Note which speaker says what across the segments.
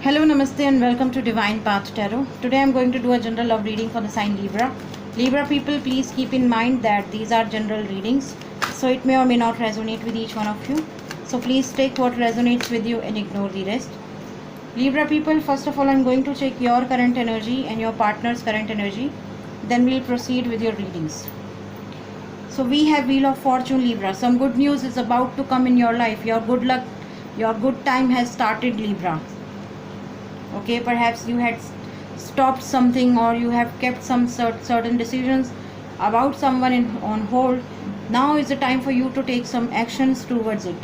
Speaker 1: Hello, Namaste, and welcome to Divine Path Tarot. Today I'm going to do a general love reading for the sign Libra. Libra people, please keep in mind that these are general readings, so it may or may not resonate with each one of you. So please take what resonates with you and ignore the rest. Libra people, first of all, I'm going to check your current energy and your partner's current energy. Then we'll proceed with your readings. So we have Wheel of Fortune, Libra. Some good news is about to come in your life. Your good luck, your good time has started, Libra. Okay, perhaps you had stopped something, or you have kept some certain decisions about someone on hold. Now is the time for you to take some actions towards it,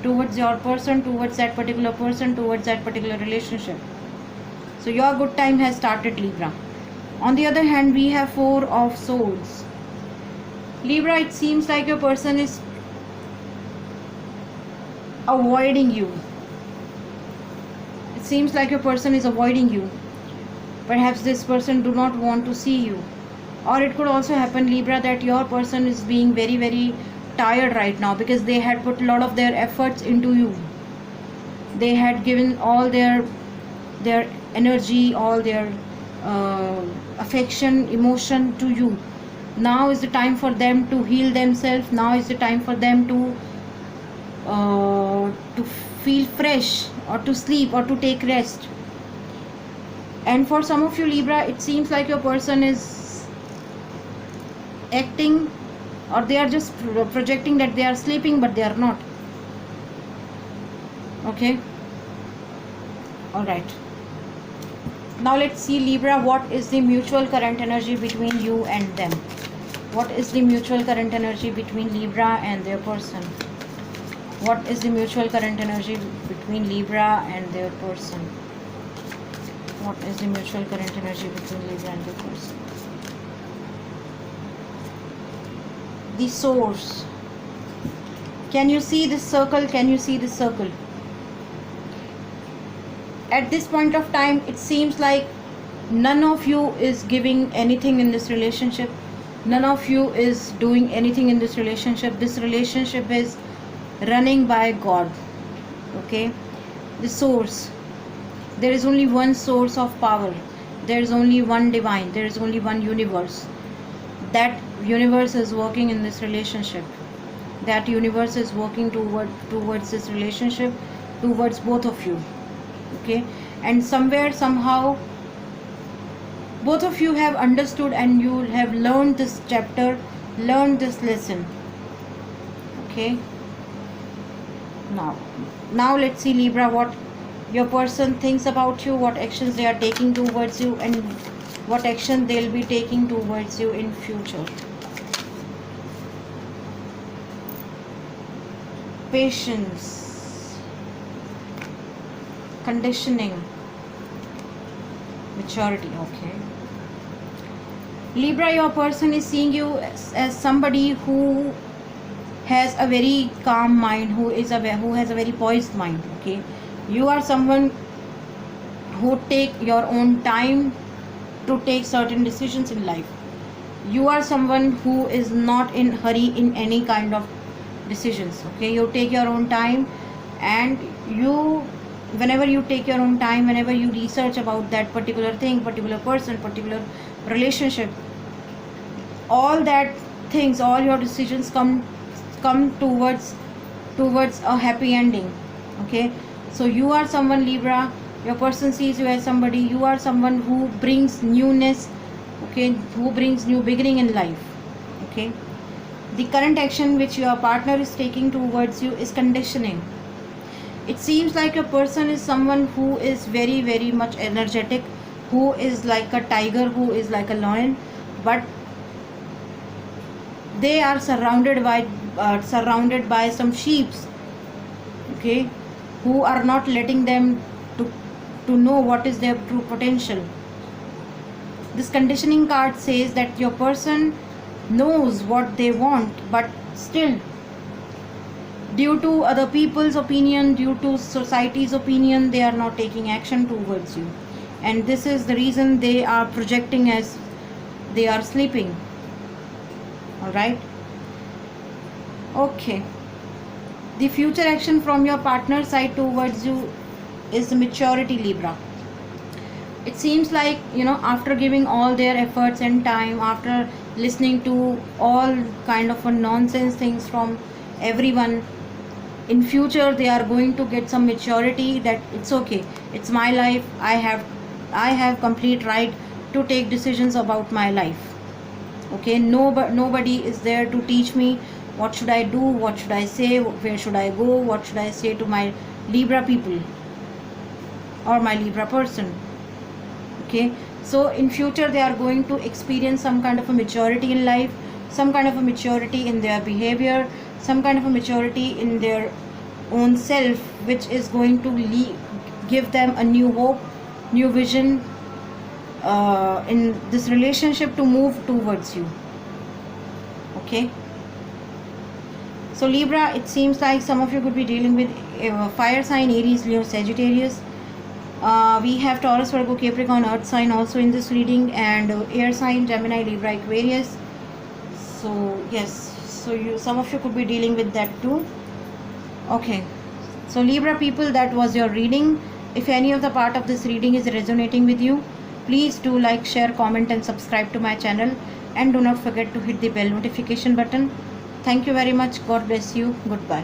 Speaker 1: towards your person, towards that particular person, towards that particular relationship. So your good time has started, Libra. On the other hand, we have Four of Swords. Libra, it seems like your person is avoiding you. It seems like your person is avoiding you. Perhaps this person do not want to see you. Or it could also happen, Libra, that your person is being very, very tired right now because they had put a lot of their efforts into you. They had given all their energy, all their affection, emotion to you. Now is the time for them to heal themselves. Now is the time for them to feel fresh, or to sleep, or to take rest. And for some of you, Libra, it seems like your person is acting, or they are just projecting that they are sleeping, but they are not. Okay, all right. Now let's see, Libra, what is the mutual current energy between you and them. What is the mutual current energy between Libra and their person? What is the mutual current energy between Libra and their person? What is the mutual current energy between Libra and their person? The source. Can you see this circle? Can you see this circle? At this point of time, it seems like none of you is giving anything in this relationship. None of you is doing anything in this relationship. This relationship is running by God. Okay, the source. There is only one source of power. There is only one divine. There is only one universe. That universe is working in this relationship. That universe is working towards this relationship, towards both of you. Okay, and somewhere, somehow, both of you have understood, and you have learned this chapter, learned this lesson. Okay, now let's see, Libra, what your person thinks about you, what actions they are taking towards you, and what action they'll be taking towards you in future. Patience, conditioning, maturity. Okay, Libra, your person is seeing you as somebody who has a very calm mind, who has a very poised mind. Okay, you are someone who take your own time to take certain decisions in life. You are someone who is not in hurry in any kind of decisions. Okay, you take your own time, and whenever you take your own time, whenever you research about that particular thing, particular person, particular relationship, all that things, all your decisions come towards a happy ending. Okay, so you are someone, Libra, your person sees you as somebody, you are someone who brings newness. Okay, who brings new beginning in life. Okay, the current action which your partner is taking towards you is conditioning. It seems like a person is someone who is very, very much energetic, who is like a tiger, who is like a lion, but they are surrounded by some sheeps. Okay, who are not letting them to know what is their true potential. This conditioning card says that your person knows what they want, but still, due to other people's opinion, due to society's opinion, they are not taking action towards you. And this is the reason they are projecting as they are sleeping. Alright? Okay. The future action from your partner's side towards you is the maturity, Libra. It seems like, after giving all their efforts and time, after listening to all kind of a nonsense things from everyone, in future they are going to get some maturity that it's okay, it's my life, I have complete right to take decisions about my life. Okay, nobody is there to teach me what should I do, what should I say, where should I go, what should I say to my Libra people or my Libra person. Okay, so in future they are going to experience some kind of a maturity in life, some kind of a maturity in their behavior, some kind of a maturity in their own self, which is going to give them a new hope, new vision in this relationship to move towards you. Okay, so Libra, it seems like some of you could be dealing with fire sign, Aries, Leo, Sagittarius. We have Taurus, Virgo, Capricorn, Earth sign also in this reading, and air sign, Gemini, Libra, Aquarius. So yes, so some of you could be dealing with that too. Okay, so Libra people, that was your reading. If any of the part of this reading is resonating with you, please do like, share, comment and subscribe to my channel, and do not forget to hit the bell notification button. Thank you very much. God bless you. Goodbye.